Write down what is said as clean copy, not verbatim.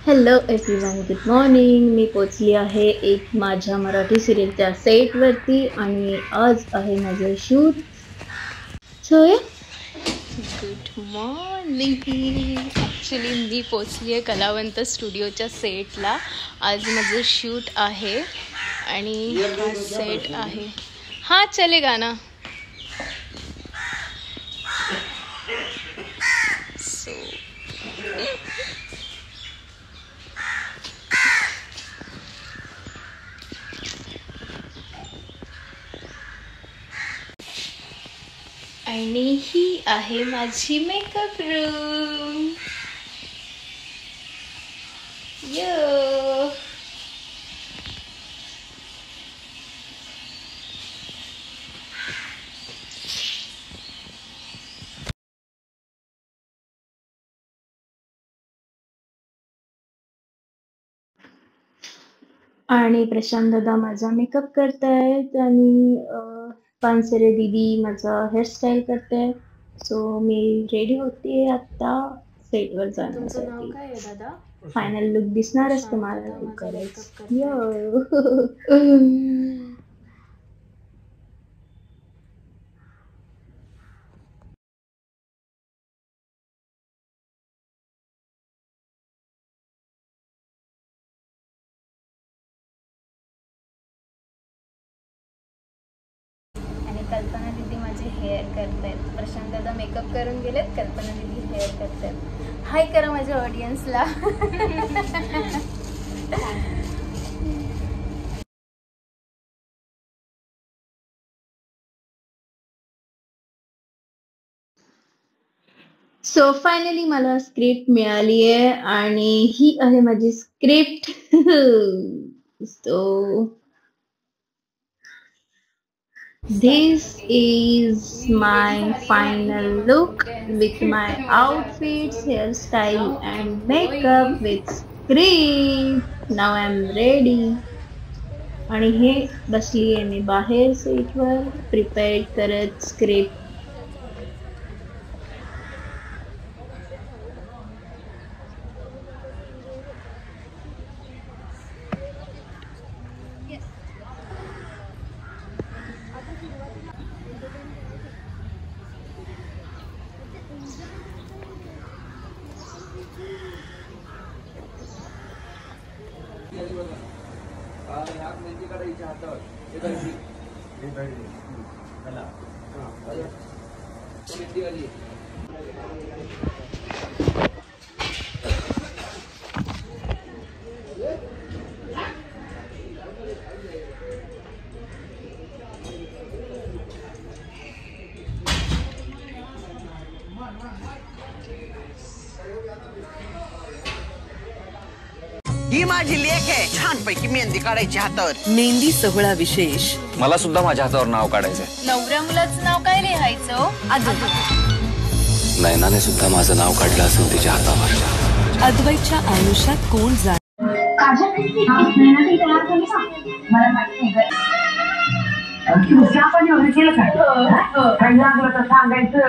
Hello everyone, good morning. मी पोचली आहे एक माझ्या मराठी सिरियलच्या सेटवरती आणि आज आहे माझं shoot. So good morning. Actually मी पोचली आहे कलावंत स्टुडिओच्या सेटला. आज माझं शूट आहे आणि हा सेट आहे. हां चलेगा ना. सो आणि ही आहे माझी मेकअप रूम. यो आणि प्रशांत दादा माझा मेकअप करतायत आणि पानसरे दीदी माझा हेअरस्टाईल करते. सो मी रेडी होते आता सेटवर तुमचं नाव जाण्यासाठी. काय आहे दादा? फायनल लुक दिसणारच प्रशांत तुम्हाला दादा माझा लवकरच. मेकअप करतायत. यो आणि कल्पना दीदी माझे हेअर करतायत. प्रशांत दादा मेकअप करून गेलेत, कल्पना दीदी हेअर करतायत. हाय करा माझ्या ऑडियन्सला. सो फायनली मला स्क्रिप्ट मिळाली आहे आणि ही आहे माझी script. So this is my final look with my outfits, hairstyle and makeup with script. Now I'm ready. आणि हे बसली आहे मी बाहेर सीटवर प्रिपेअर करत स्क्रिप्ट. ही माझी लेक आहे. छानपैकी मेहंदी काढायची हातावर. मेहंदी सोहळा विशेष. मला सुद्धा माझ्या हातावर नाव काढायचंय. नवऱ्या मुलाचं नाव काय लिहायचं? नयनाने सुद्धा माझं नाव काढलं असेल तिच्या हातावर. अद्वैतच्या आयुष्यात कोण जाण सांगायचं